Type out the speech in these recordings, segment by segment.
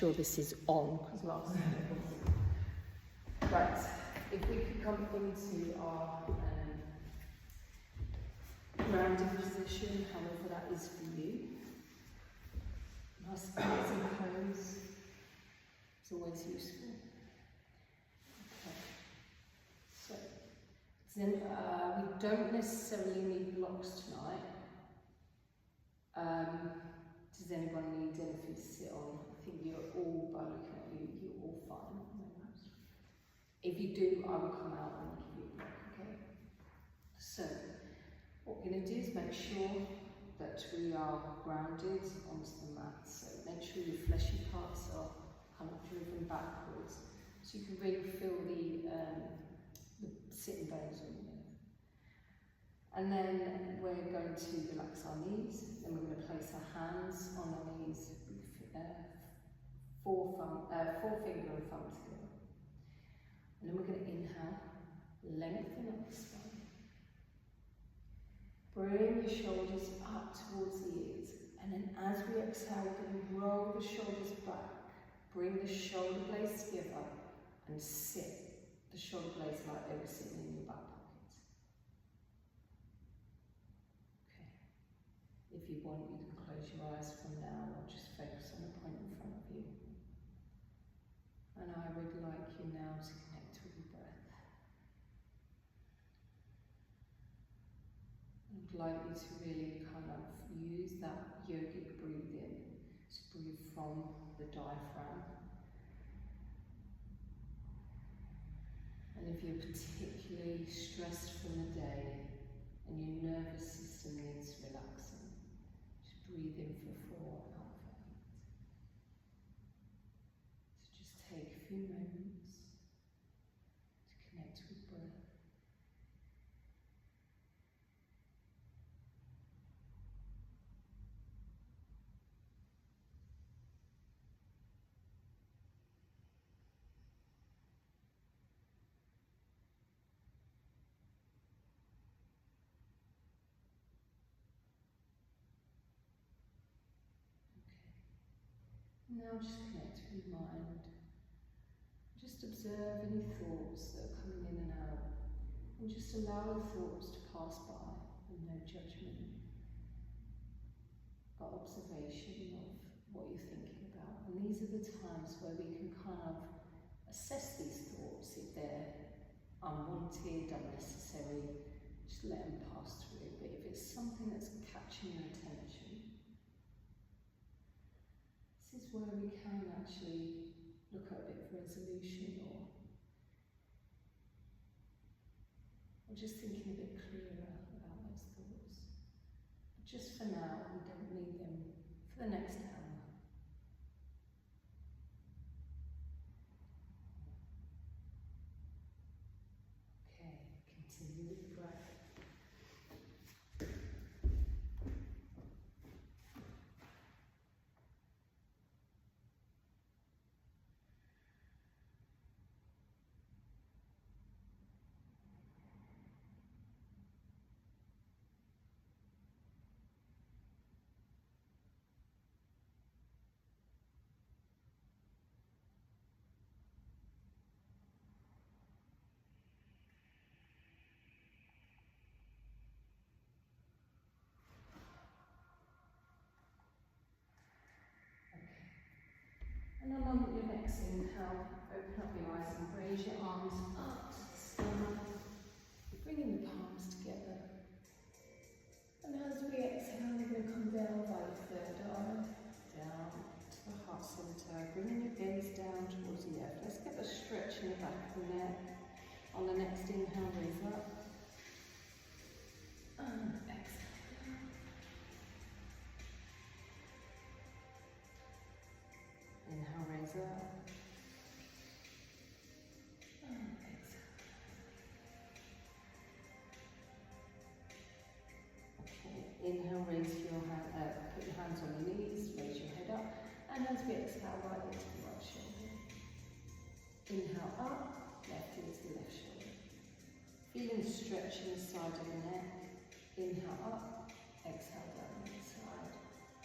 sure this is on, because last time it wasn't. Right, if we could come into our grounding position, however that is for you. Nice easy pose is always useful. Okay, so then we don't necessarily need blocks tonight. Does anyone need anything to sit on? I think you're all, by looking at you, you're all fine. If you do, I will come out and give you a block, okay? So, what we're going to do is make sure that we are grounded onto the mat. So make sure your fleshy parts are kind of driven backwards, so you can really feel the sitting bones on you. And then we're going to relax our knees. Then we're going to place our hands on our knees, forefinger and thumb together. And then we're going to inhale, lengthen up the spine. Bring your shoulders up towards the ears, and then as we exhale, we're going to roll the shoulders back. Bring the shoulder blades together and sit the shoulder blades like they were sitting in your back pocket. Okay. If you want, you can close your eyes from now or just focus on the point in front of you. And I would like you now to connect with your breath. I'd like you to really kind of use that yogic breathing to breathe from the diaphragm. And if you're particularly stressed from the day and your nervous system needs relaxing, just breathe in for 4, out for 8. So just take a few moments to connect with breath. Now just connect with your mind. Just observe any thoughts that are coming in and out, and just allow the thoughts to pass by with no judgment, but observation of what you're thinking about. And these are the times where we can kind of assess these thoughts. If they're unwanted, unnecessary, just let them pass through. But if it's something that's catching your attention, this is where we can actually look at a bit of resolution or just thinking a bit clearer about those thoughts. But just for now, we don't need them for the next hour. Okay, continue with the breath. And along with your next inhale, open up your eyes and raise your arms up to the sky, bringing the palms together. And as we exhale, we're going to come down by the third eye, down to the heart centre, bringing your gaze down towards the left. Let's get a stretch in the back of the neck. On the next inhale, raise up. And exhale down. Inhale, raise up. And exhale. Okay, inhale, raise your hand, put your hands on your knees, raise your head up. And as we exhale, right into the right shoulder. Inhale up, left into the left shoulder. Feeling the stretch in the side of the neck. Inhale up, exhale down the side.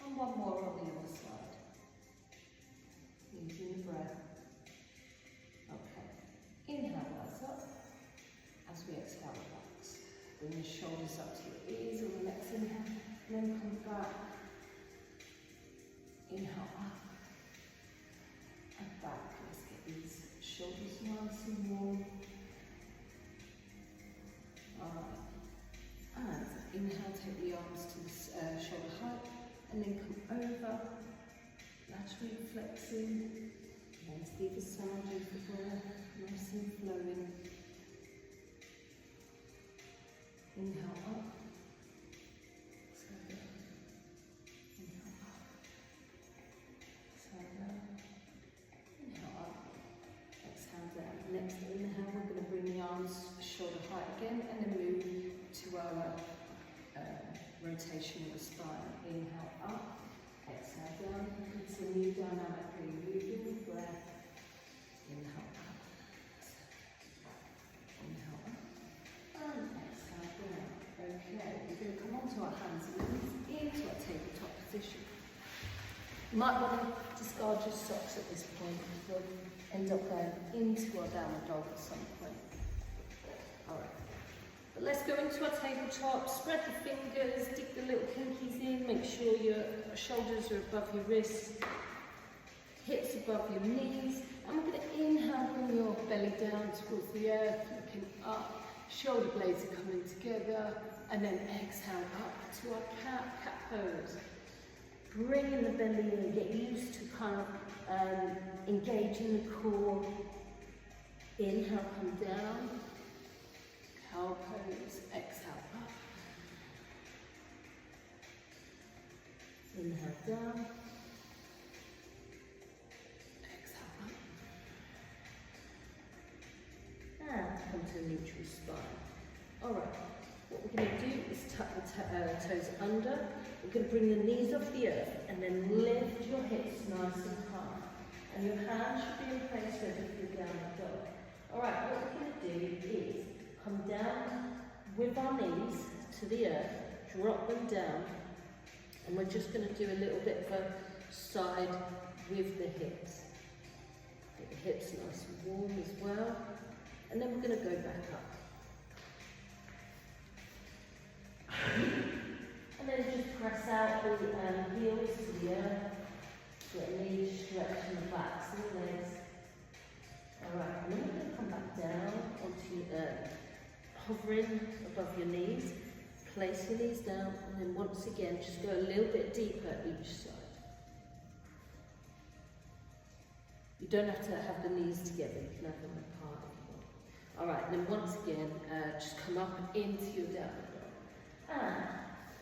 And one more on the other side. Easy. As we exhale, relax. Bring the shoulders up to your ears on the next inhale, and then come back. Inhale up and back. Let's get these shoulders nice and warm. Alright. And inhale, take the arms to the shoulder height, and then come over, laterally flexing. And to the other side of the breath, nice and flowing. Inhale up, exhale down. Inhale up, exhale down. Inhale up, exhale down. Next inhale, we're going to bring the arms shoulder height again, and then move to our rotation of the spine. Inhale up, exhale down. Continue dynamically moving the breath. Inhale up, inhale up, and exhale down. Okay, we're going to come onto our hands and knees into our tabletop position. You might want to discard your socks at this point. We'll end up going into our downward dog at some point. Alright. But let's go into our tabletop, spread the fingers, dig the little pinkies in, make sure your shoulders are above your wrists, hips above your knees, and we're going to inhale, bring your belly down towards the earth, looking up, shoulder blades are coming together, and then exhale up to our cat pose. Bringing the belly in, get used to kind of engaging the core. Inhale, come down. Cow pose, exhale up. Inhale down. Exhale up. And come to a neutral spine. Alright, what we're going to do is tuck the toes under. We're going to bring the knees off the earth and then lift your hips nice and high. And your hands should be in place ready for your downward dog. Alright, what we're going to do is come down with our knees to the earth, drop them down, and we're just going to do a little bit of a side with the hips. Get the hips nice and warm as well, and then we're going to go back up. And then just press out the heels to the earth, get knees stretching the backs of the legs. Alright, and then we're going to come back down onto hovering above your knees, place your knees down, and then once again just go a little bit deeper each side. You don't have to have the knees together, you can have them apart if you want. Alright, then once again, just come up into your downward dog. And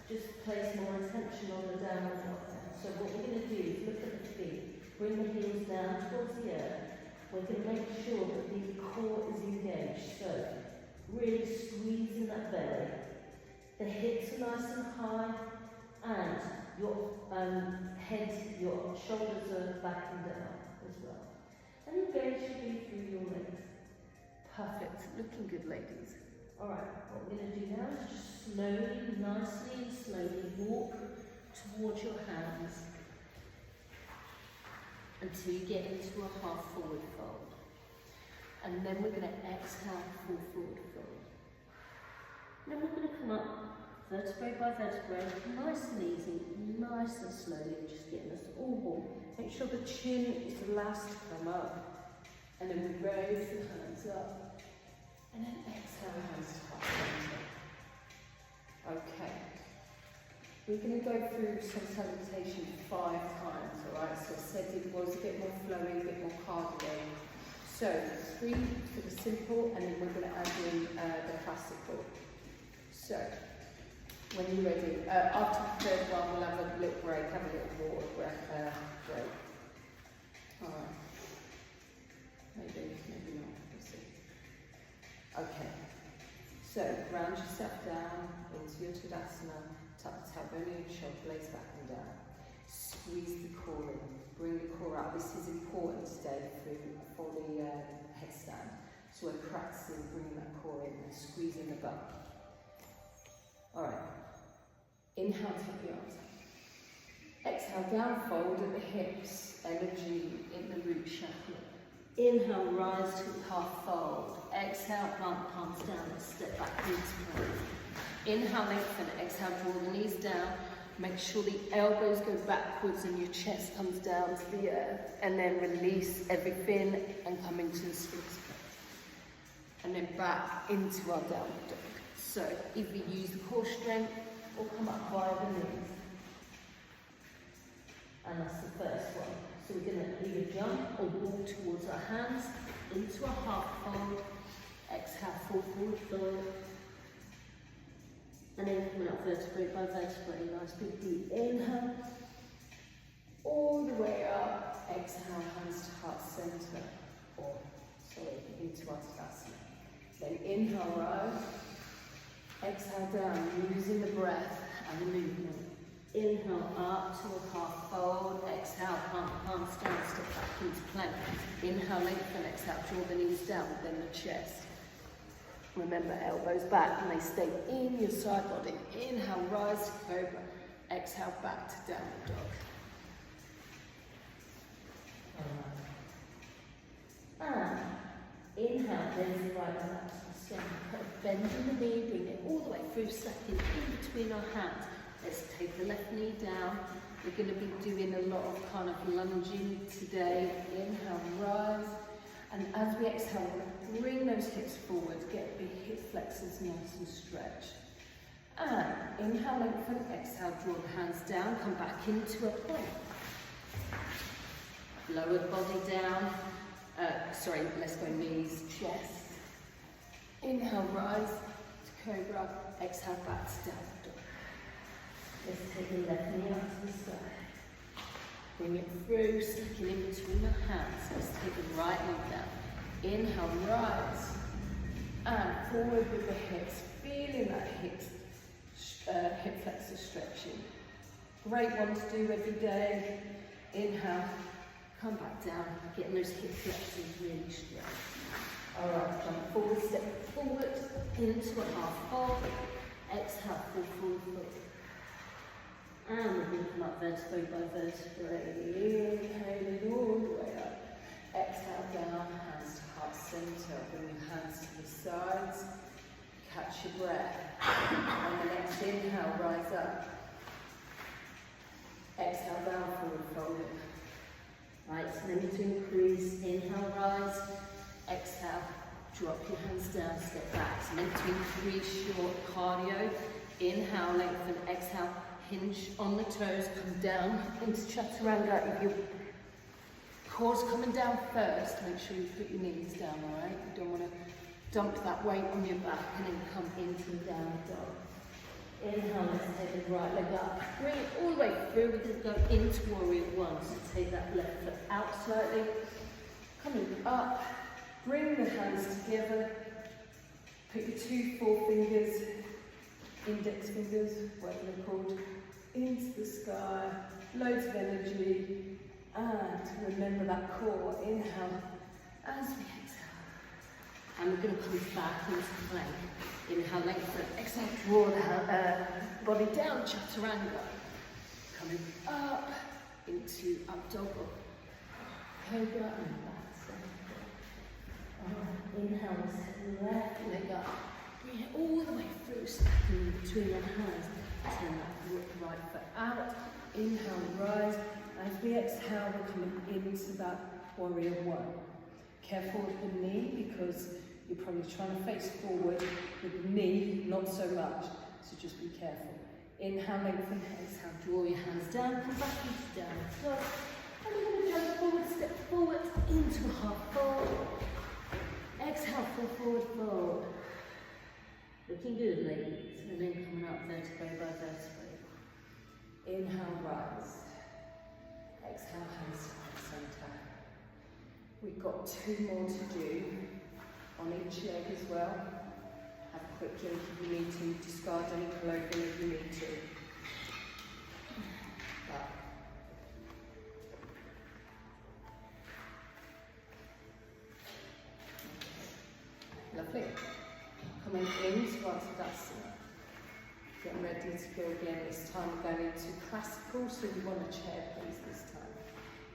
just place more attention on the downward dog. So what we're going to do is look at the feet, bring the heels down towards the earth. We're going to make sure that the core is engaged. So really squeezing that belly. The hips are nice and high, and your head, your shoulders are back and down as well. And engage your feet through your legs. Perfect. Looking good, ladies. Alright, what we're going to do now is just slowly, nicely and slowly walk towards your hands until you get into a half forward fold. And then we're going to exhale, full forward fold. And then we're going to come up vertebrae by vertebrae, nice and easy, nice and slowly, just getting us all warm. Make sure the chin is the last to come up. And then we raise the hands up. And then exhale, hands to center. Okay. We're going to go through some salutation 5 times, alright? So I said it was a bit more flowy, a bit more cardio. So 3 for the simple, and then we're going to add in the classical. So, when you're ready, after the third one, we'll have a little break, have a little water break. Alright. Maybe not. We'll see. Okay. So, ground yourself down into your Tadasana. Tuck the tailbone in, shoulder blades back and down. Squeeze the core in. Bring the core out. This is important today for the headstand. So we're practicing bringing that core in and squeezing the butt. Alright. Inhale, tuck the arms up. Exhale, down, fold at the hips. Energy in the root chakra. Inhale, rise to half fold. Exhale, plant the palms down and step back into plank. Inhale, lengthen, exhale, draw the knees down. Make sure the elbows go backwards and your chest comes down to the earth. And then release everything and come into the Sphinx pose. And then back into our downward dog. So either use the core strength or come up via the knees. And that's the first one. So we're going to either jump or walk towards our hands into a half fold. Exhale, fall forward fold. And then coming up vertebrae by vertebrae. Nice big deep inhale. All the way up. Exhale, hands to heart center. Or, sorry, into our Tadasana. Then inhale, rise. Exhale down, using the breath and the movement. Inhale up to a half fold. Exhale, plant the palms down, step back into plank. Inhale, lengthen, exhale, draw the knees down, then the chest. Remember, elbows back and they stay in your side body. Inhale, rise to cobra. Exhale, back to downward dog. And inhale, there's the right arm up to the sky. Bend in the knee, bring it all the way through, second in between our hands. Let's take the left knee down. We're going to be doing a lot of kind of lunging today. Inhale, rise. And as we exhale, we're going to bring those hips forward, get big hip flexors nice and stretched. And inhale, lengthen, exhale, draw the hands down, come back into a plank. Lower the body down. Let's go knees, chest. Inhale, rise to cobra. Exhale, back to downward dog. Let's take the left knee up to the side. Bring it through, sticking in between the hands. Let's take the right knee down. Inhale, rise. And forward with the hips. Feeling that hip flexor stretching. Great one to do every day. Inhale, come back down. Getting those hip flexors really straight. Alright, jump forward, step forward, into a half fold. Exhale, fall forward, foot. And we're going to come up vertebrae by vertebrae. Inhaling all the way up. Exhale down, hands to heart center. Bring your hands to the sides. Catch your breath. On the next inhale, rise up. Exhale down, forward fold. Right, so then to increase. Inhale, rise. Exhale, drop your hands down, step back. So then to increase your cardio. Inhale, lengthen, exhale. Hinge on the toes, come down into Chaturanga. If your core's coming down first, make sure you put your knees down, alright? You don't want to dump that weight on your back and then come into the downward dog. Inhale, let's take the right leg up. Bring it all the way through. We're going to go into warrior one. So take that left foot out slightly. Coming up. Bring the hands together. Put your 2 forefingers, index fingers, whatever they're called, into the sky, loads of energy, and remember that core. Inhale as we exhale. And we're going to come back into plank. Inhale, lengthen, exhale, draw the body down, Chaturanga. Coming up into up dog, cobra, and back. Inhale, let's left leg up. Bring it all the way through, stacking between our hands. Turn that right foot out. Inhale, rise. As we exhale, we're coming into that warrior one. Careful with the knee because you're probably trying to face forward with the knee, not so much. So just be careful. Inhale, lengthen, exhale, draw your hands down, come back into downward dog. And we're going to jump forward, step forward into a half fold. Exhale, fall forward, fold. Looking good, ladies. And then coming up vertebrae by vertebrae. Inhale, rise. Exhale, hands to the center. We've got 2 more to do on each leg as well. Have a quick drink if you need to. Discard any clothing if you need to. Lovely. Coming into our Tadasana. Getting ready to go again. This time we're going into classical, so we want a chair pose this time.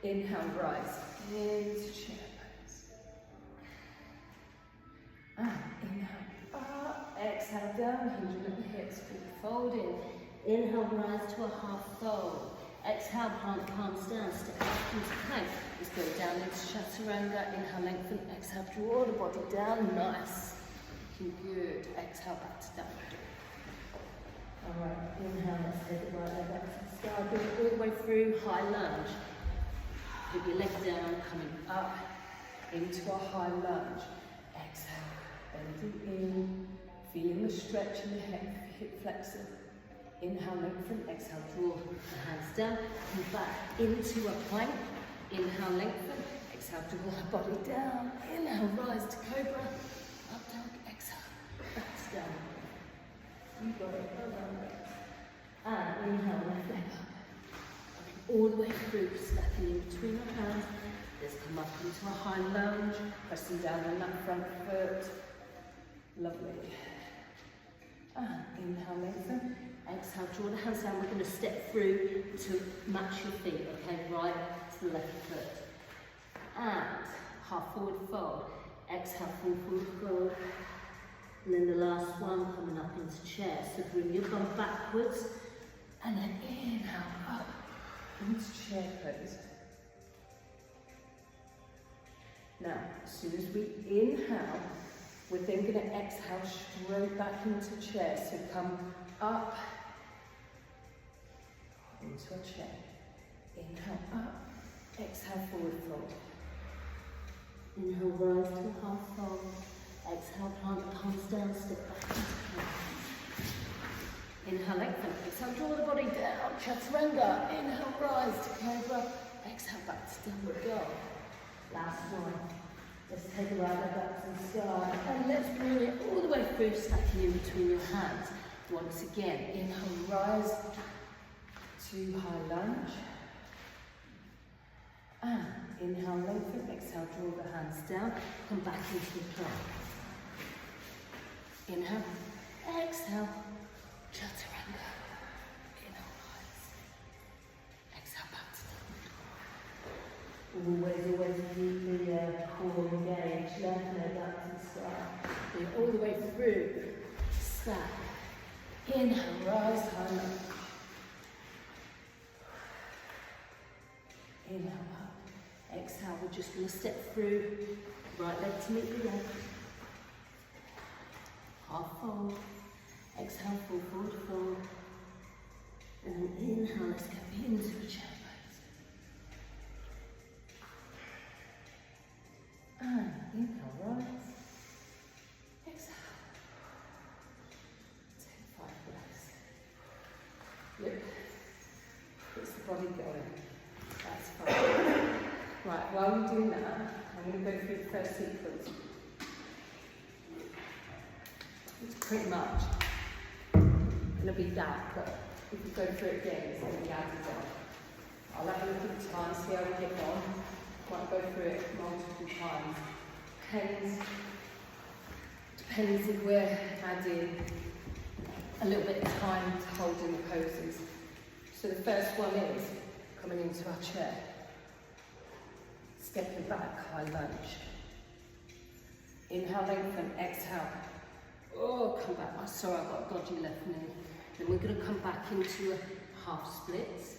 Inhale, rise into chair pose. exhale down, hinging at the hips, forward fold in. Inhale, rise to a half fold. Exhale, plant the palms down, step back into plank. Let's go down into chaturanga. Inhale, lengthen. Exhale, draw the body down. Nice. Looking good. Exhale, back to down. Alright, inhale, let's take it right leg back to the sky. Bring it all the way through, high lunge. Put your leg down, coming up into a high lunge. Exhale, bending in, feeling the stretch in the hip flexor. Inhale, lengthen, exhale, draw the hands down, come back into a plank. Inhale, lengthen, exhale, draw the body down. Inhale, rise to cobra, up dog, exhale, back to down. You got it, well done. And inhale, left leg up. All the way through, stepping in between your hands. Let's come up into a high lunge, pressing down on that front foot. Lovely. And inhale, lengthen. Exhale, draw the hands down. We're going to step through to match your feet, okay? Right to the left foot. And half forward fold. Exhale, full forward fold. And then the last one coming up into chair. So bring your bum backwards. And then inhale, up into chair pose. Now, as soon as we inhale, we're then going to exhale straight back into chair. So come up into a chair. Inhale up, exhale forward fold. Inhale, rise to a half fold. Exhale, plant the palms down, step back into plank. Inhale, lengthen. Exhale, draw the body down. Chaturanga. Inhale, rise to cobra. Exhale, back to downward dog. Last one. Let's take a right leg up to the sky. And let's bring it all the way through, stacking in between your hands. Once again, inhale, rise to high lunge. And inhale, lengthen. Exhale, draw the hands down. Come back into the plank. Inhale, exhale, chaturanga. Inhale, rise. Exhale, back to downward. Always keep the core engaged. Left leg up to the sky. Bring all the way through. Stack. Inhale, rise, high lunge. Inhale up. Exhale, we're just going to step through. Right leg to meet the left. Half fold. Exhale, full forward fold. And then inhale, let's go into a chair pose. And inhale, rise. Exhale. Take 5 breaths. Yep. Gets the body going. That's fine. Right, while you're doing that, I'm going to go through the first sequence. It's pretty much going to be that, but if you go through it again, it's going to be added on. I'll have a look at the time, see how we get on. Might go through it multiple times. Depends if we're adding a little bit of time to hold in the poses. So the first one is coming into our chair. Stepping back, high lunge. Inhale, lengthen, exhale. Oh, come back. Oh, sorry, I've got a dodgy left knee. Then we're going to come back into a half splits.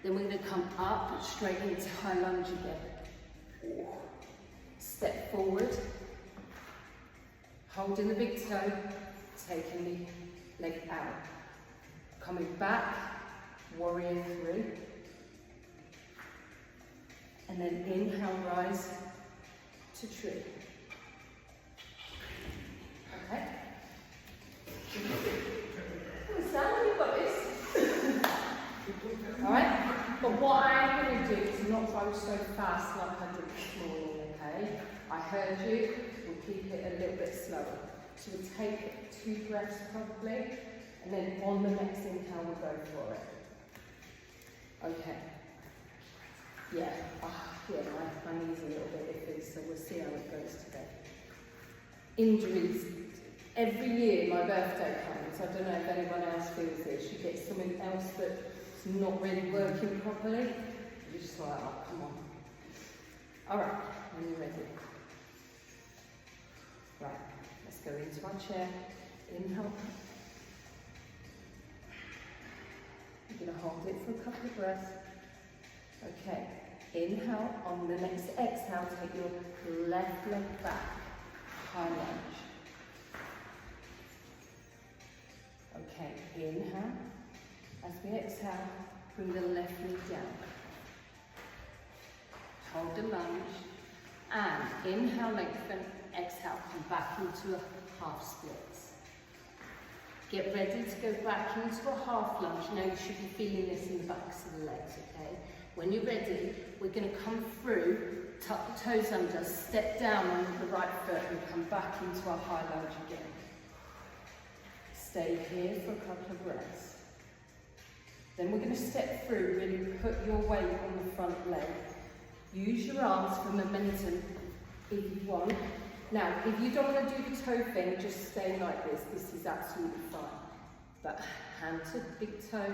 Then we're going to come up, straight into high lunge again. Step forward. Holding the big toe, taking the leg out. Coming back, warrior 3. And then inhale, rise to tree. Okay? Sam, you've got this. Alright? But what I'm going to do is not go so fast like I did this morning, okay? I heard you, we'll keep it a little bit slower. So we'll take 2 breaths probably, and then on the next inhale we'll go for it. Okay. Yeah, my knee's a little bit iffy, so we'll see how it goes today. Injuries. Every year my birthday comes, I don't know if anyone else feels this, you get something else that's not really working properly, you're just like, oh, come on. Alright, when you're ready. Right, let's go into our chair, Inhale. You're going to hold it for a couple of breaths. Okay. Inhale. On the next exhale, take your left leg back. High lunge. Okay. Inhale. As we exhale, bring the left knee down. Hold the lunge. And inhale, lengthen. Exhale, come back into a half splits. Get ready to go back into a half lunge. Now you should be feeling this in the backs of the legs, okay? When you're ready, we're going to come through, tuck the toes under, step down on the right foot and come back into our high lunge again. Stay here for a couple of breaths. Then we're going to step through, really put your weight on the front leg. Use your arms for momentum if you want. Now, if you don't want to do the toe thing, just stay like this. This is absolutely fine. But hand to the big toe.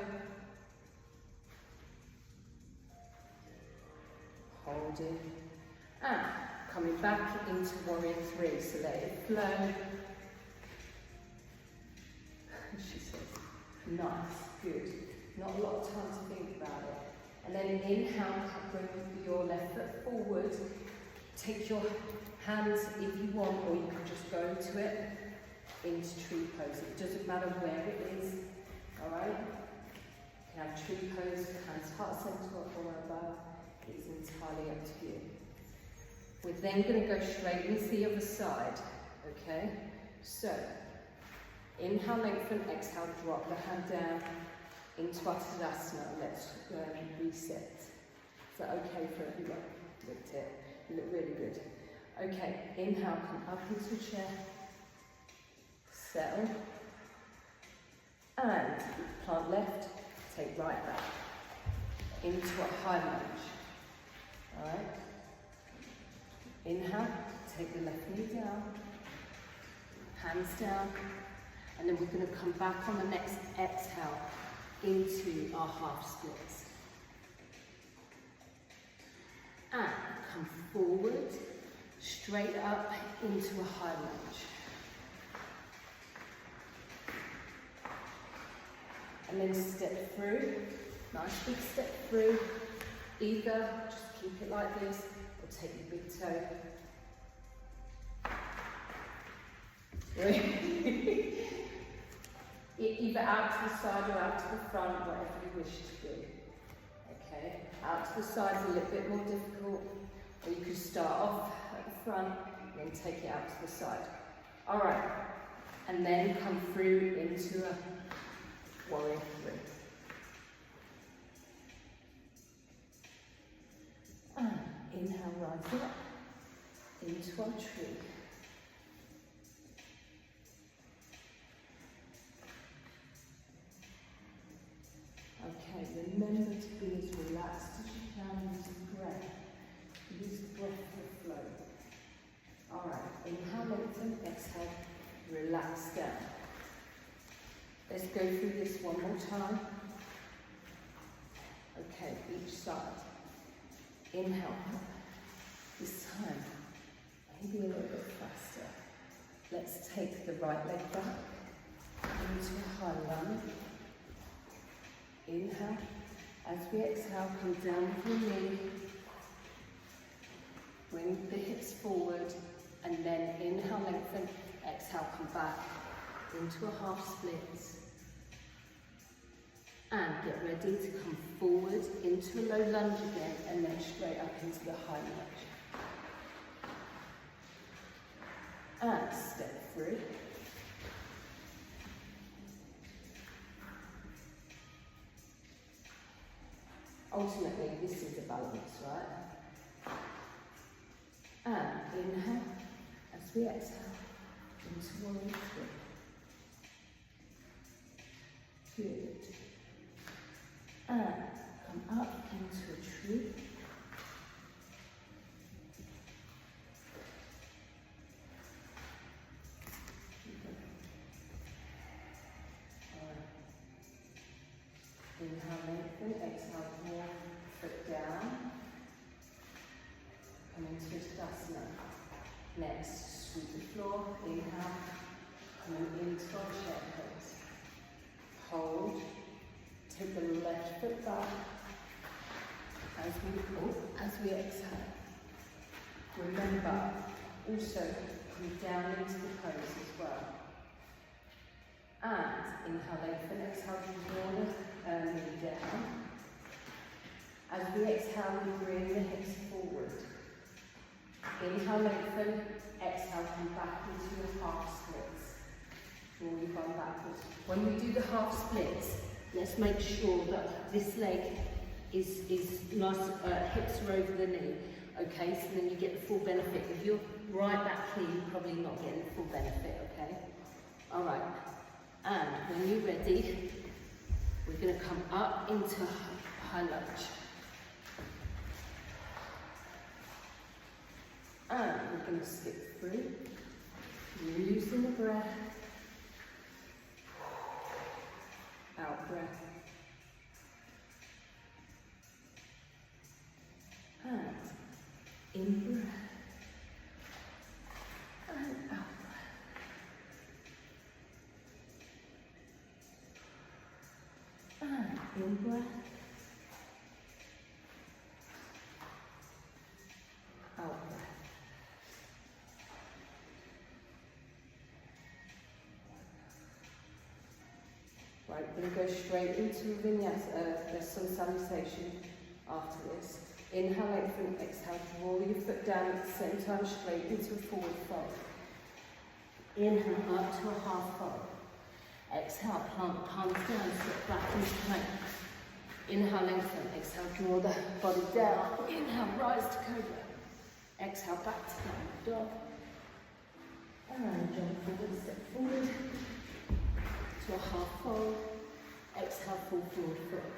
Holding. And coming back into warrior three. So let it flow. She says, nice, good. Not a lot of time to think about it. And then inhale, bring your left foot forward. Take your hands if you want, or you can just go to it into tree pose. It doesn't matter where it is, alright? You can have tree pose, hands heart center or above. It's entirely up to you. We're then going to go straight into the other side, okay? So, inhale, lengthen, exhale, drop the hand down into our Tadasana. Let's reset. Is that okay for everyone? Looked it. You look really good. Okay, inhale, come up into a chair. Settle. And plant left, take right back. Into a high lunge. Alright. Inhale, take the left knee down. Hands down. And then we're going to come back on the next exhale into our half splits. And come forward, straight up into a high lunge. And then step through, nice big step through. Either just keep it like this, or take your big toe. Either out to the side or out to the front, whatever you wish to do. Okay, out to the side is a little bit more difficult, or you could start off at the front and then take it out to the side. Alright, and then come through into a warrior three. And inhale, rise up into our tree. Okay, remember to be as relaxed as you can with the breath. Use the breath for flow. Alright, inhale, lengthen, exhale, relax down. Let's go through this one more time. Okay, each side. Inhale up. This time, maybe a little bit faster. Let's take the right leg back into a high lunge. Inhale. As we exhale, come down with your knee. Bring the hips forward. And then inhale, lengthen. Exhale, come back into a half splits. And get ready to come forward into a low lunge again, and then straight up into the high lunge. And step through. Ultimately, this is a balance, right? And inhale, as we exhale, into warrior three. Good. And come up into a tree. Inhale, lengthen, exhale, more foot down. Come into Tadasana. Next, sweep the floor. Inhale, Coming into our chair pose. Hold. Take the left foot back as we exhale. Remember, also come down into the pose as well. And inhale, lengthen, exhale, draw the knee down. As we exhale, we bring the hips forward. Inhale, lengthen, exhale, come back into your half splits. Draw your bum backwards. When we do the half splits, let's make sure that this leg is nice, hips are over the knee. Okay, so then you get the full benefit. If you're right back here, you're probably not getting the full benefit, okay? All right, and when you're ready, we're gonna come up into high lunge. And we're gonna skip through, loosen the breath, out breath, and in breath, and out breath. And in breath, out breath. Right, we're going to go straight into a vinyasa, the sun salutation after this. Inhale, lengthen, exhale, draw your foot down at the same time, straight into a forward fold. Inhale, up to a half fold. Exhale, plant palms down, step back into plank. Inhale, lengthen, exhale, draw the body down. Inhale, rise to cobra. Exhale, back to downward dog. And jump forward, step forward. To a half fold. Exhale, full forward foot.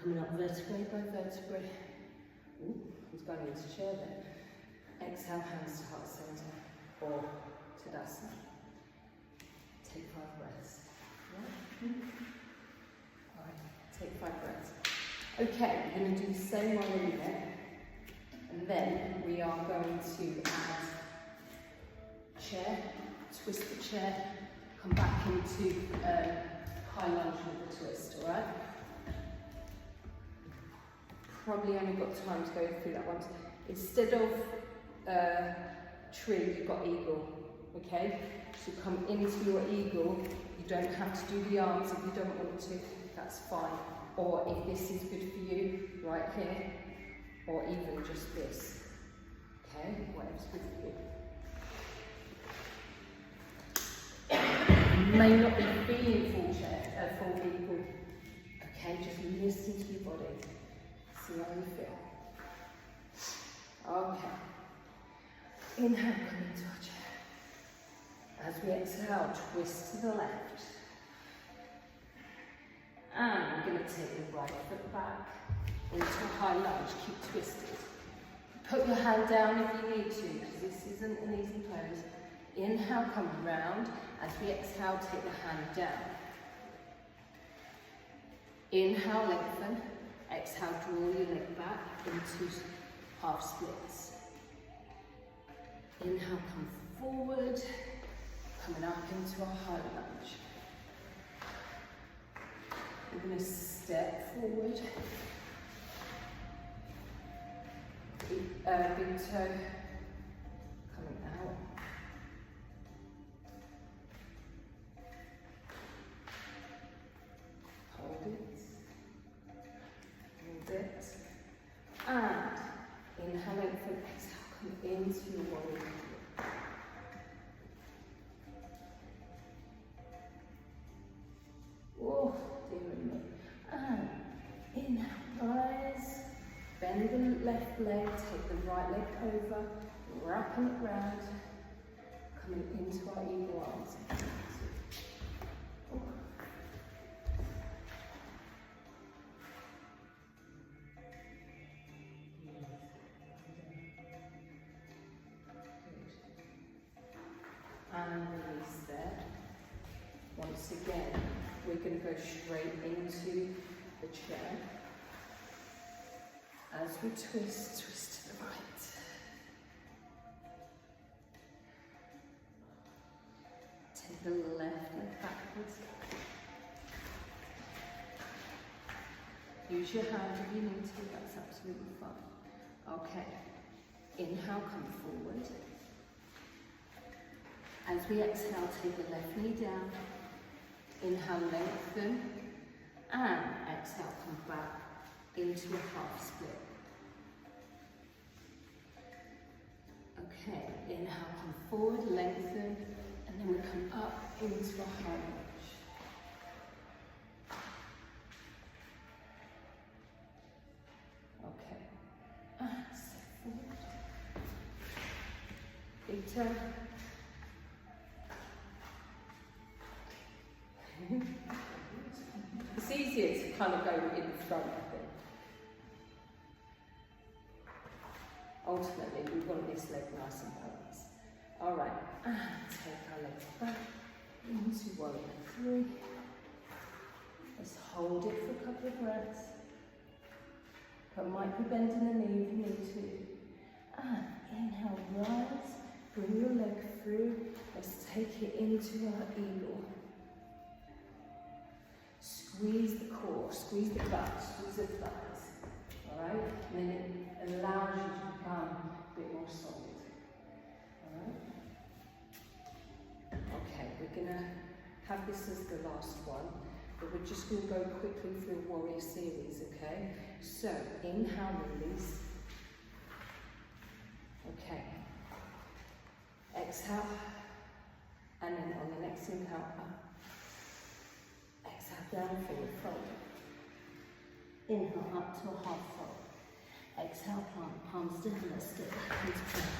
Coming up vertebrae by vertebrae. Ooh, he's going into chair there. Exhale, hands to heart center or Tadasana. Take 5 breaths. Yeah? Alright, take 5 breaths. Okay, we're going to do the same one in a minute. And then we are going to add chair, twist the chair, come back into high lunge with the twist, alright? Probably only got time to go through that one. Instead of tree, you've got eagle, okay? So come into your eagle, you don't have to do the arms if you don't want to, that's fine. Or if this is good for you, right here, or even just this, okay? Whatever's good for you. You may not be feeling full eagle, okay? Just listen to your body. See how you feel. Okay. Inhale, come into our chair. As we exhale, twist to the left. And we're going to take the right foot back into a high lunge. Keep twisted. Put your hand down if you need to, because this isn't an easy pose. Inhale, come round. As we exhale, take the hand down. Inhale, lengthen. Exhale, draw your leg back into half splits. Inhale, come forward, coming up into a high lunge. We're going to step forward. Big toe coming out. Hold it. It. And inhale, lengthen, exhale, come into your body. Oh, dear me. And inhale, rise, bend the left leg, take the right leg over, wrapping it round, coming into our eagle arms. Oh. And release there. Once again, we're going to go straight into the chair. As we twist to the right. the left leg backwards. Use your hand if you need to, that's absolutely fine. Okay, inhale, come forward. As we exhale, take the left knee down. Inhale, lengthen. And exhale, come back into a half split. Okay, inhale, come forward, lengthen. And then we come up into a high lunge. Okay, and step forward. Big turn. It's easier to kind of go in the front, I think. Ultimately, we want this leg nice and balanced. All right, and take our legs back into warrior three. Let's hold it for a couple of breaths. But might be bending the knee if you need to. And inhale, rise, bring your leg through. Let's take it into our eagle. Squeeze the core, squeeze the butt, squeeze the thighs. Alright? And then it allows you to become a bit more solid. Alright? Okay, we're going to have this as the last one, but we're just going to go quickly through warrior series, okay? So, inhale, release. Okay. Exhale. And then on the next inhale, up. Exhale, down, forward fold. Inhale, up to a half fold. Exhale, plant, palms down, let's get back into plank.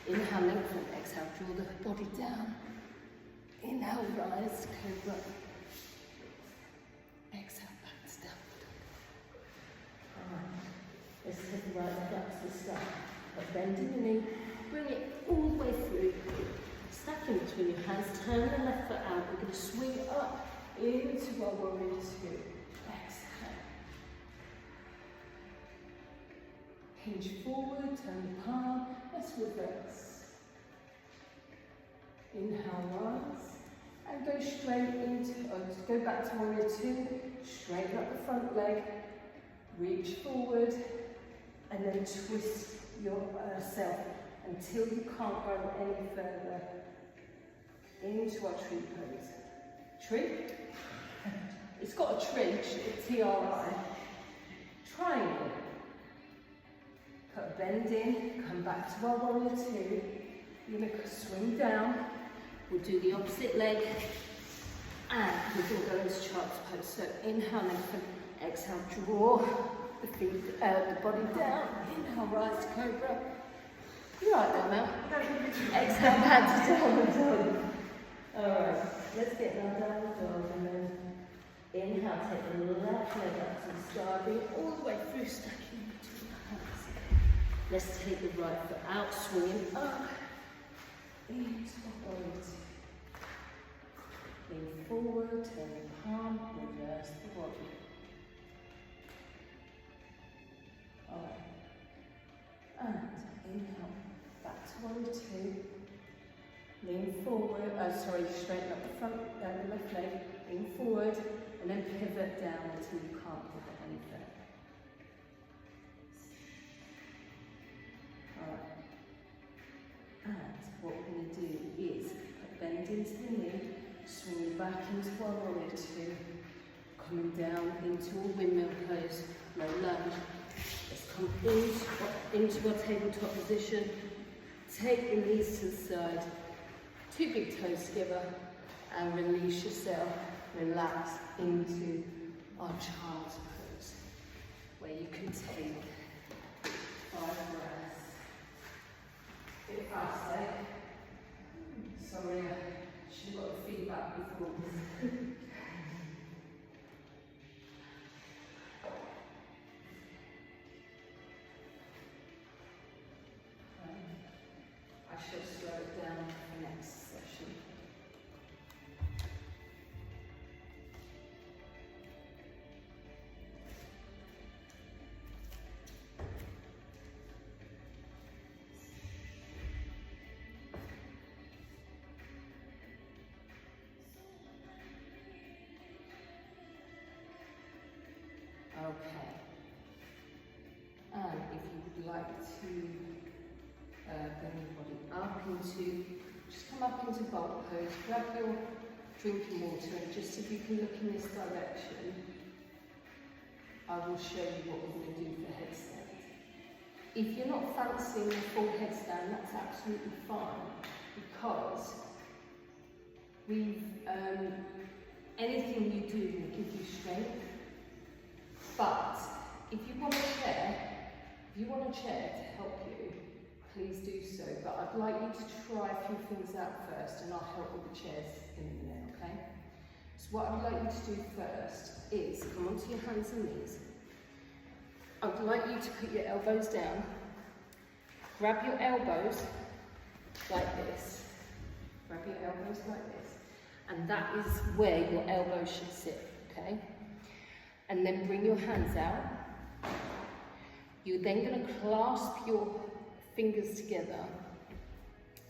Inhale, lengthen, exhale, draw the body down. Inhale, rise, cobra. Exhale, back to downward dog. Alright, let's take the right leg up to the start. But bending the knee, bring it all the way through. Stacking between your hands, turn the left foot out. We're going to swing up into our warrior two. Exhale. Hinge forward, turn the palm. Let's reverse. Inhale, rise. And go straight into, go back to warrior two. Straighten up the front leg. Reach forward. And then twist yourself until you can't go any further. Into our tree pose. Tree. It's got a trench, a T-R-I. Triangle. Put a bend in, come back to our warrior two. You're going to swing down. We'll do the opposite leg. And we're going to go into child's pose. So inhale, lengthen, exhale, draw the feet, the body down. Inhale, rise to cobra. You're right there, Mel. Exhale, back to downward dog. Alright, let's get our downward dog and then inhale, take the left leg up to the sky, bring it all the way through, stacking between the hands. Let's take the right foot out, swinging up into the warrior two. Lean forward, turn the palm, reverse the body. Alright, and inhale, back to warrior two. Lean forward, straighten up the front, the left leg, lean forward, and then pivot down until you can't pivot any further. Alright. And what we're going to do is bend into the knee, swing back into our warrior two, coming down into a windmill pose, low lunge. Let's come into our tabletop position, take the knees to the side. Two big toes together and release yourself, relax into our child's pose, where you can take 5 breaths. Bit fast, eh? Sorry, I should have got the feedback before this. I shall slow it down for the next session. like to bring your body up into, just come up into bulk pose, grab your drinking water, and just if you can look in this direction, I will show you what we're going to do for headstand. If you're not fancying a full headstand, that's absolutely fine, because anything you do will give you strength. But if you want a chair to help you, please do so. But I'd like you to try a few things out first, and I'll help with the chairs in a minute, okay? So what I'd like you to do first is come onto your hands and knees. I'd like you to put your elbows down, grab your elbows like this, grab your elbows like this, and that is where your elbows should sit, okay? And then bring your hands out. You're then going to clasp your fingers together,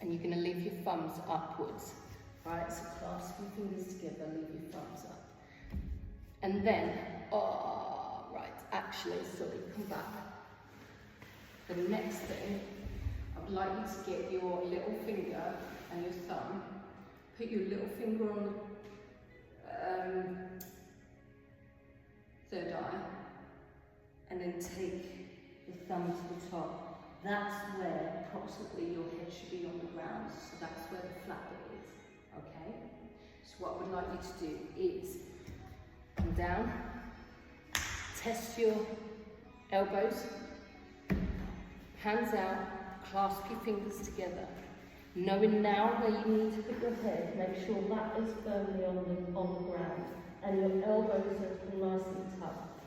and you're going to leave your thumbs upwards. Right, so clasp your fingers together, leave your thumbs up. And then, sorry, come back. The next thing, I'd like you to get your little finger and your thumb, put your little finger on the third eye, and then take the thumb to the top. That's where approximately your head should be on the ground, so that's where the flat bit is, okay? So what I would like you to do is come down, test your elbows, hands out, clasp your fingers together. Knowing now where you need to put your head, make sure that is firmly on the ground, and your elbows are nice and tucked.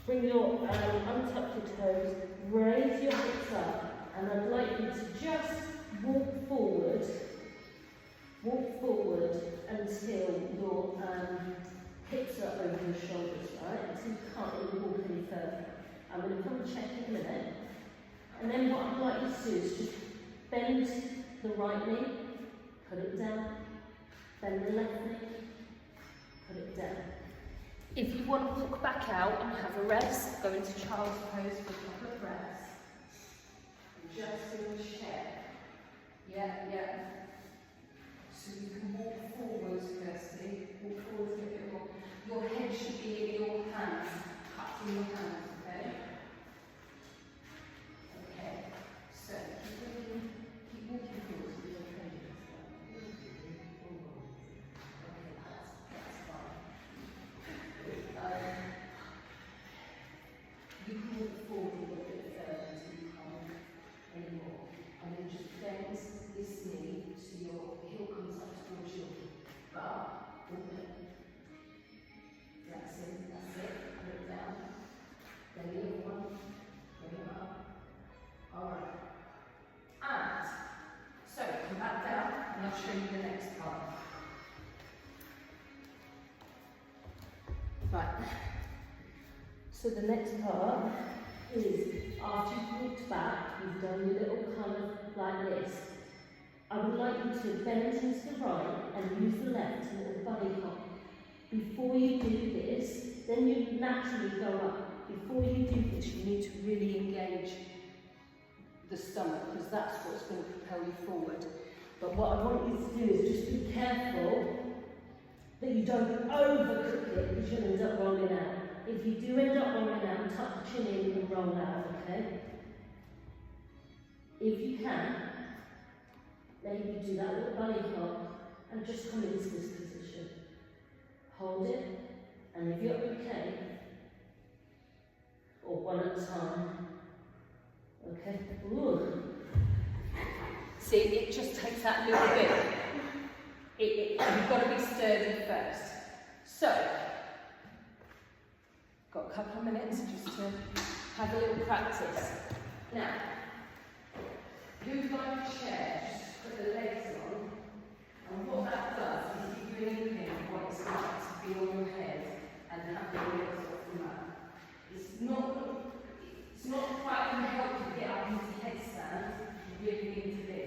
Bring your, untuck your toes, raise your hips up, and I'd like you to just walk forward until your hips are over your shoulders, right? Until you can't really walk any further. I'm going to come and check in a minute. And then what I'd like you to do is just bend the right knee, put it down, bend the left knee, put it down. If you want to walk back out and have a rest, go into child's pose for a couple of breaths. Just in the chair. Yeah. So you can walk forwards, Kirsty. Walk forwards a bit more. Your head should be in your hands, cupped in your hands, okay? Okay. So keep walking forwards with your head. Okay, that's fine. You can walk forward a little bit further until you can't anymore. And then just bend this knee so your heel comes up towards your butt. That's it. Put it down. Then the other one. Bring it up. Alright. And so come back down and I'll show you the next part. Right. So the next part is after you've walked back, you've done your little kind of like this. I would like you to bend to the right and use the left in a little bunny hop. Before you do this, then you naturally go up. Before you do this, you need to really engage the stomach, because that's what's going to propel you forward. But what I want you to do is just be careful that you don't overcook it, because you'll end up rolling out. If you do end up rolling out, tuck the chin in and roll out, okay? If you can, maybe do that little bunny hop and just come into this position. Hold it, and if you're okay, or one at a time, okay? Ooh. See, it just takes that little bit. You've got to be sturdy first. So, got a couple of minutes just to have a little practice. Now, who's got a chair? Just put the legs on, and what that does is give you an inkling of what it's like to be on your head and have your legs off the mat. It's not quite going to help you get up into headstand. You really need to be.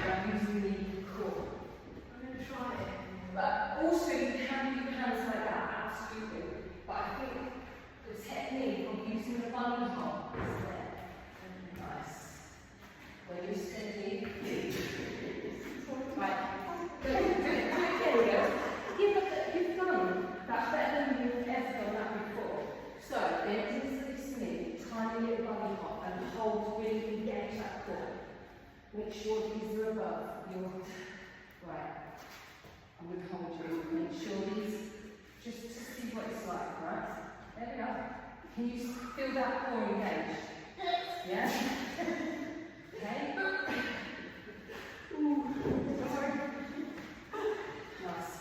I'm using the core. I'm going to try it. But also you can do hands like that, absolutely. But I think the technique of using the bunny Make sure these are above your, right, I'm going to hold you, make sure these, just to see what it's like, right? There we go. Can you feel that core engaged? Yeah? Okay? Ooh, nice.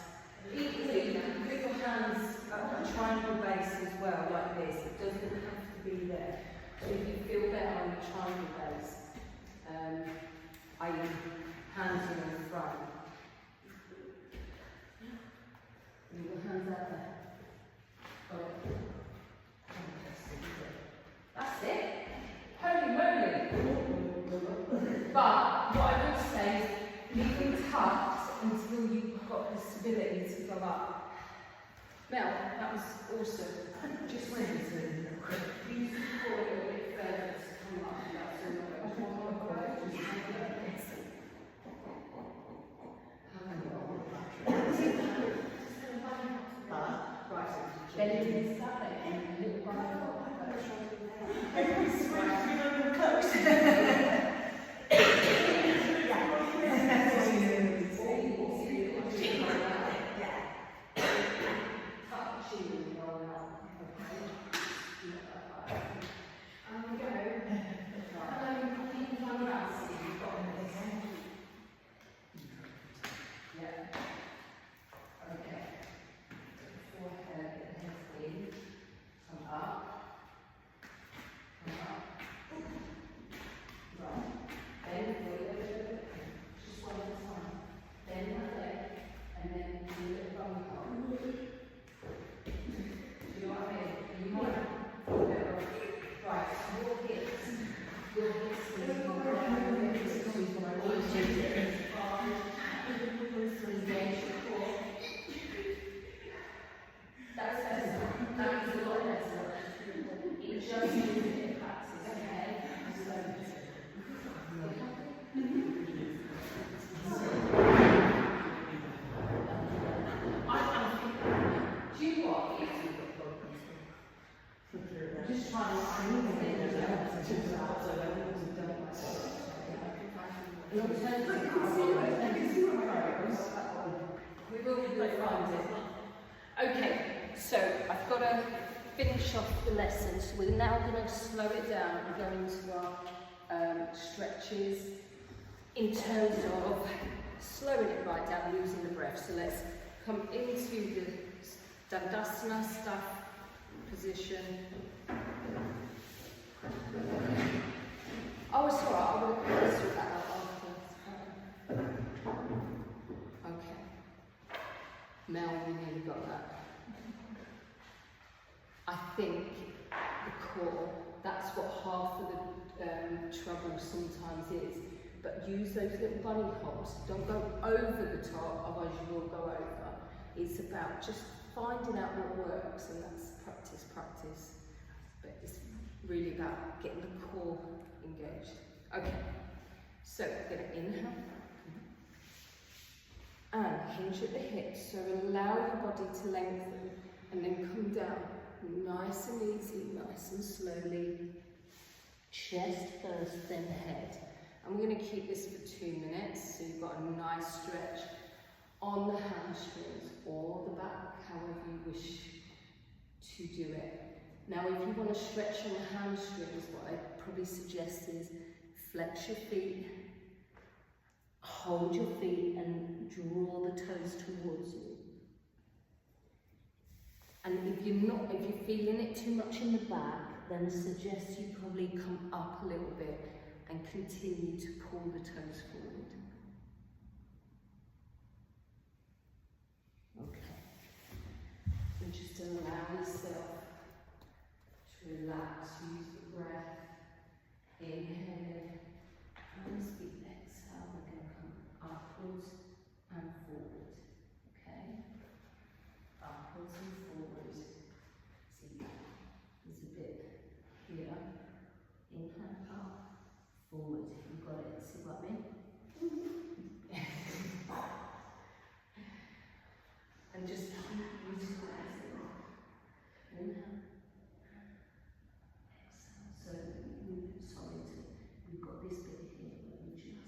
Equally, put your hands at a triangle base as well, like this. It doesn't have to be there. So if you feel better on the triangle base, i.e. hands in the front. And your hands out there. Got it. That's it. Holy moly. But what I would say is leave them tucked until you've got the stability to go up. Mel, that was awesome. Just went into use the core a little bit further to come up. That's all right. Right. Belly is that way and a little right. Okay, so I've got to finish off the lesson. So we're now going to slow it down and go into our stretches in terms of slowing it right down, using the breath. So let's come into the Dandasana stuff position. Oh, it's all right. I will sort that out after. Okay. Mel, we nearly got that. I think the core, that's what half of the trouble sometimes is. But use those little bunny hops. Don't go over the top, otherwise you will go over. It's about just finding out what works, and that's practice, practice. But it's really about getting the core engaged. Okay, so we're going to inhale. And hinge at the hips, so allow your body to lengthen and then come down nice and easy, nice and slowly. Chest first, then head. And we're going to keep this for 2 minutes, so you've got a nice stretch on the hamstrings or the back, however you wish to do it. Now, if you want to stretch on the hamstrings, what I'd probably suggest is flex your feet, hold your feet and draw the toes towards you. And if you're feeling it too much in the back, then I suggest you probably come up a little bit and continue to pull the toes forward. Okay. And just allow yourself to relax, use the breath. Inhale, hands, feet, exhale. We're going to come upwards and forward. Okay? Upwards and forward. See, there's a bit here. Inhale, up, forward. You've got it. See what I mean? And just keep utilizing. Inhale. Exhale. So we've got this bit here where we just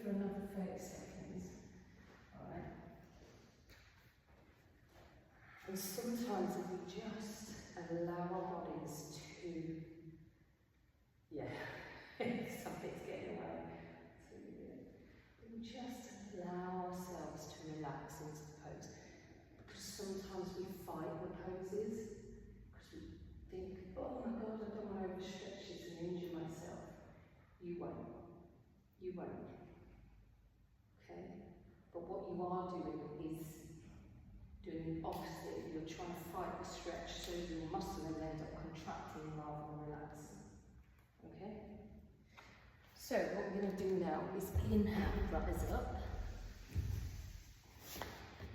for another 30 seconds. Alright. And sometimes if we just allow our bodies to, something's getting away. We just allow ourselves to relax into the pose. Because sometimes we fight the poses because we think, oh my God, I don't want to overstretch this and injure myself. You won't. You won't. Okay? But what you are doing is doing the opposite. You're trying to fight the stretch so your muscle will end up contracting rather than relaxing. Okay? So what we're going to do now is inhale, rise up.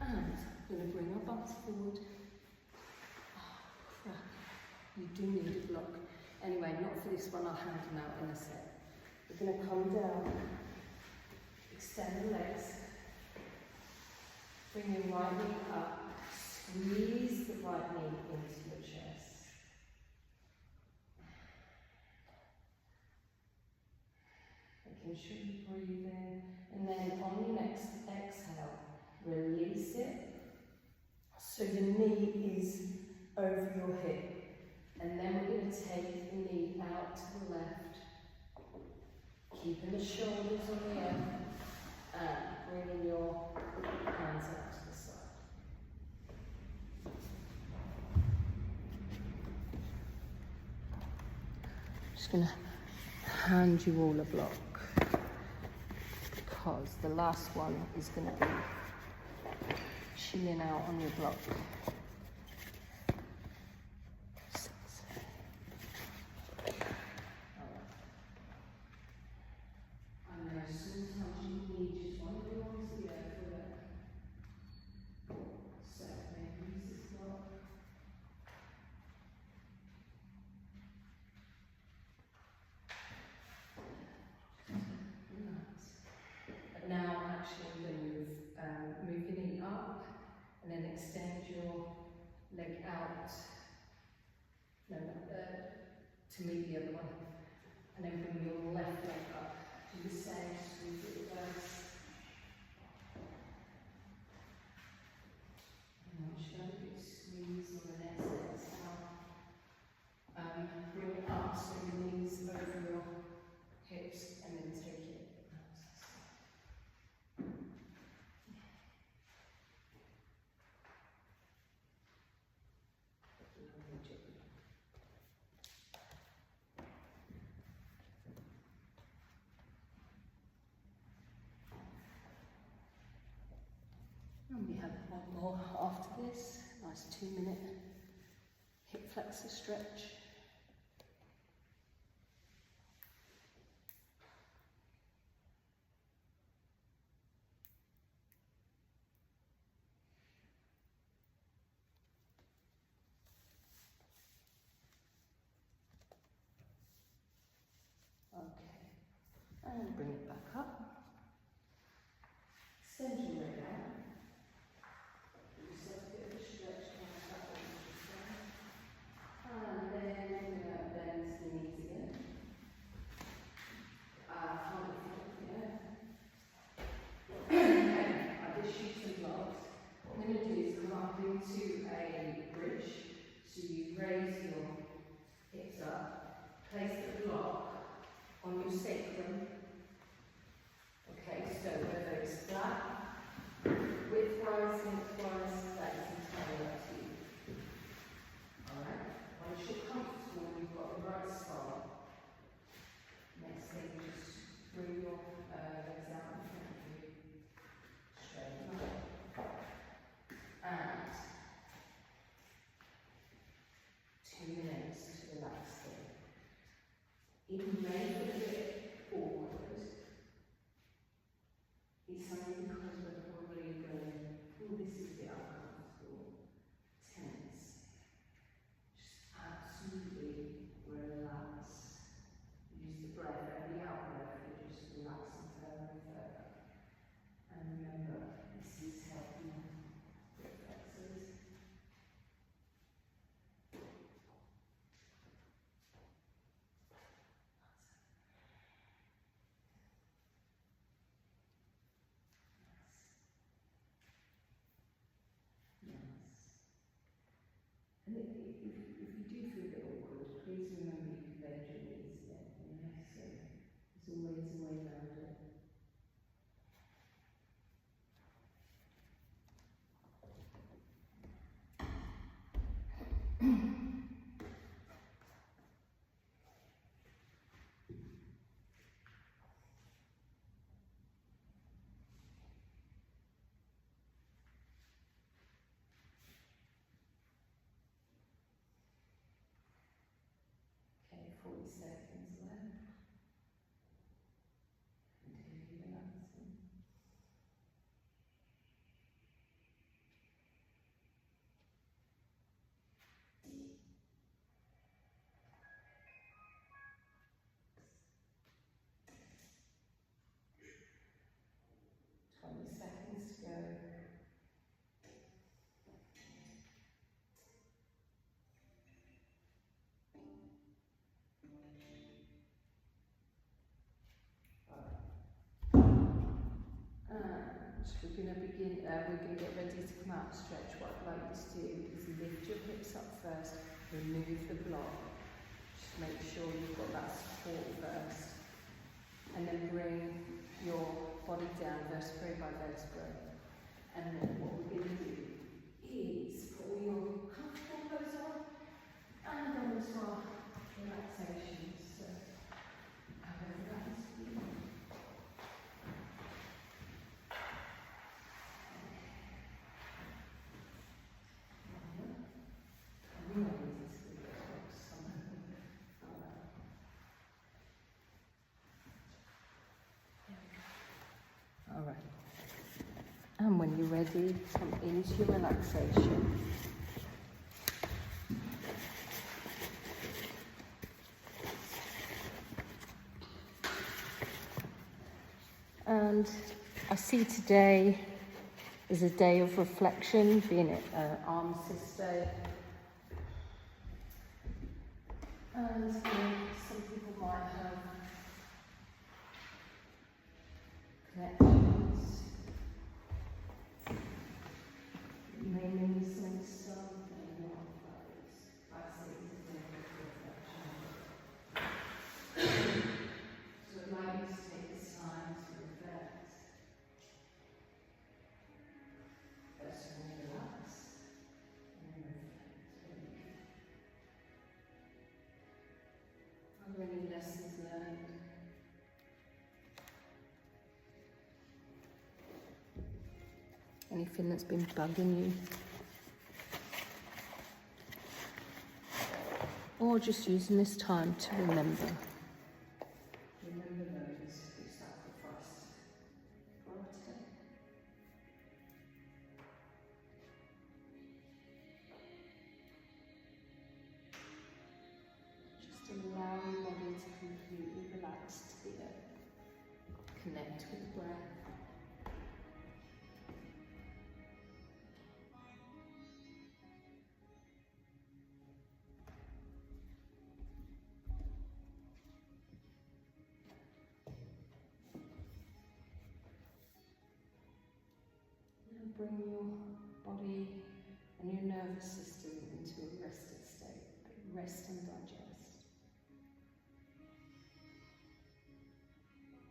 And we're going to bring our butts forward. Oh, crap. You do need a block. Anyway, not for this one, I'll hand them out in a sec. We're going to come down, extend the legs, bring your right knee up, squeeze the right knee into your chest. Making sure you breathe in, and then on your next exhale, release it. So your knee is over your hip, and then we're going to take the knee out to the left, keeping the shoulders on the earth, and bringing your hands out to the side. I'm just going to hand you all a block, because the last one is going to be chilling out on your block. 6. I know sometimes you need just one of your arms to go for it. So maybe use this block. Relax. But now actually move your knee up and then extend your leg out. No, to meet the other one. And then bring your left leg up. Do the same, squeeze it reverse. And I'll show you squeeze on the next exhale. Bring it up so your knees over your hips and then take it. And we have one more after this. Nice 2-minute hip flexor stretch. Okay, and bring it back up. Send your leg out. Give yourself a bit of a stretch like that one just there. And then we're going to bend the knees again. Find the foot here. Okay, I just shoot some blocks. What I'm going to do is come up into a bridge. So you raise your hips up, place the block on your sacrum. Okay, so whether it's flat, widthwise, lengthwise, that is entirely up to you. Alright, once you're comfortable, you've got the right spot. Next thing, just bring your legs out in front of you. Straighten up. And 2 minutes to relax there. It may be a bit awkward. It's only because we're probably going, oh, this is a bit uncomfortable, tense. Just absolutely relax. Use the breath, every out breath, you're just relaxing further and further. And remember, this is helping reflexes. if you do feel a bit awkward, please remember you can bend your knees again, so there's always a way around it. Okay, 40 seconds left. Continue relaxing. Seconds to go. We're going to begin, we're going to get ready to come out and stretch. What I'd like you to do is lift your hips up first, remove the block. Just make sure you've got that support first. And then bring your body down vertebrae by vertebrae. And then what we're going to do is put all your comfortable clothes on and go into our relaxation. So, however that is for you. All right. And when you're ready, come into your relaxation. And I see today is a day of reflection, being it Armistice Day. And some people might have connections. You may mean some stuff and not others. I say it's a day of reflection. So I'd like you to take this time to reflect. First of all, relax. And then reflect. Are there any lessons learned? Anything that's been bugging you? Or just using this time to remember. Remember those who sacrificed for today. Just allow your body to completely relax here. Connect with the breath. Bring your body and your nervous system into a rested state. Rest and digest.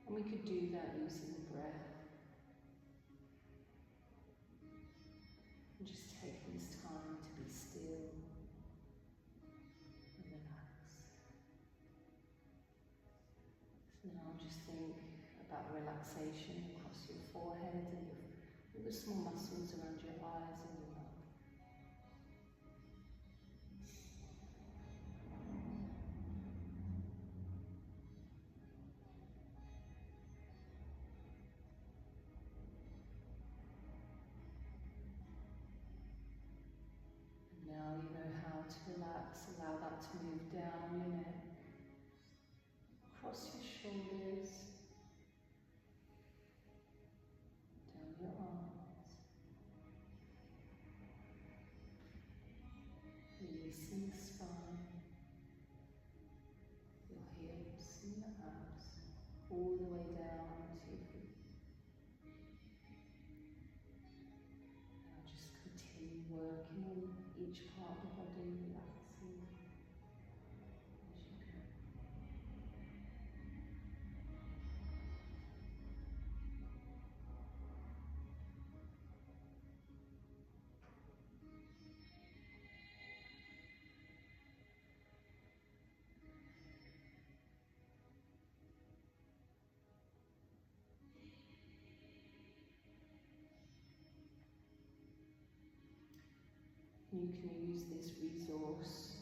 And we could do that using the breath. And just taking this time to be still and relax. So now just think about relaxation across your forehead and all the small muscles around your eyes and your mouth. And now you know how to relax. Allow that to move down your neck, across your shoulders, down your arms, releasing the spine, your hips and your abs, all the way down to your feet. Now just continue working on each part of the body, relax. You can use this resource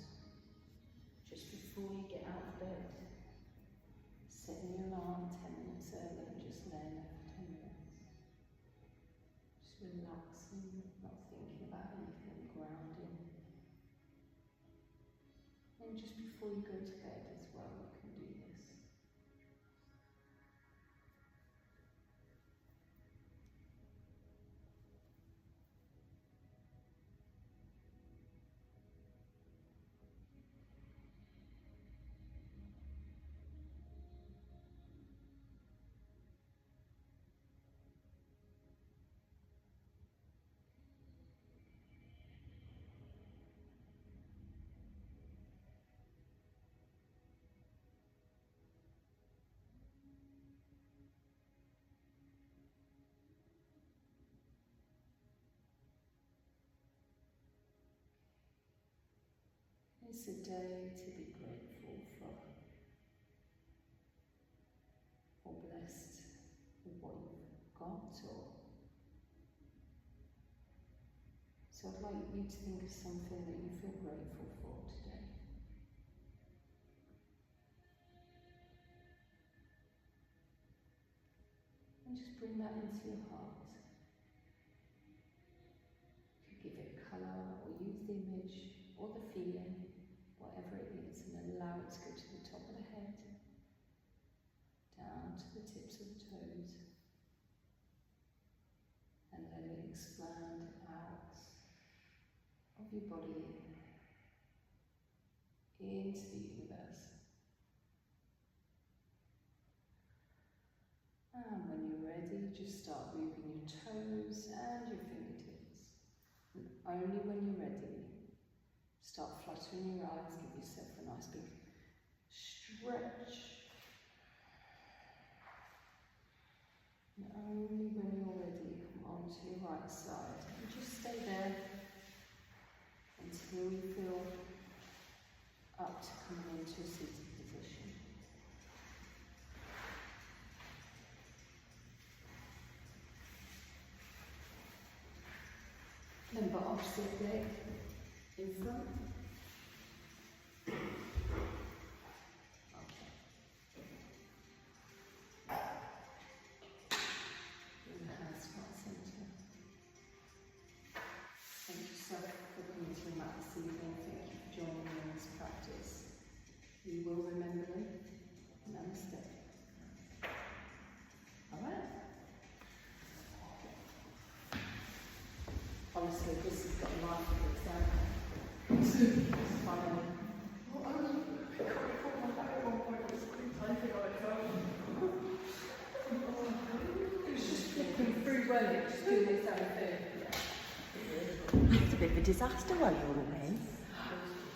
just before you get out of bed. Setting your alarm 10 minutes early and just laying there for 10 minutes. Just relaxing, not thinking about anything, grounding. And just before you go to bed as well, you can do this. It's a day to be grateful for, or blessed with what you've got, or so I'd like you to think of something that you feel grateful for today. And just bring that into your heart. You could give it a colour, or use the image, or the feeling, whatever it is, and then allow it to go to the top of the head, down to the tips of the toes, and let it expand out of your body into the universe. And when you're ready, just start moving your toes and your fingertips. And only when you're ready, start fluttering your eyes, give yourself a nice big stretch. And only when you're ready, come onto your right side. And just stay there until you feel up to coming into a seated position. Then the opposite leg in front. You will remember them. Namaste. Alright? Honestly, this has got life of its own. It's funny. It's just flipping through well, it's just doing its own thing. It's a bit of a disaster while you were away.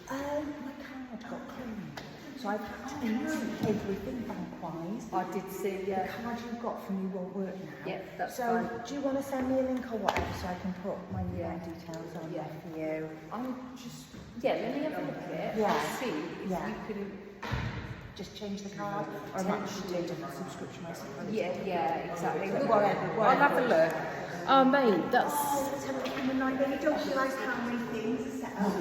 My card got cleaned. So I've had to insert everything bank-wise. I did see, The card you got from you won't work now. Yep, that's so fine. Do you want to send me a link or whatever so I can put my details on there for you? I'm just, let me have a look at it. Yeah. I'll see if you can just change the card, or I'm actually doing a different subscription, I suppose. Yeah, exactly. Whatever. I'll have a look. Oh, mate, that's... Oh, let's have a look in the night. Then you don't realise how many things are set up.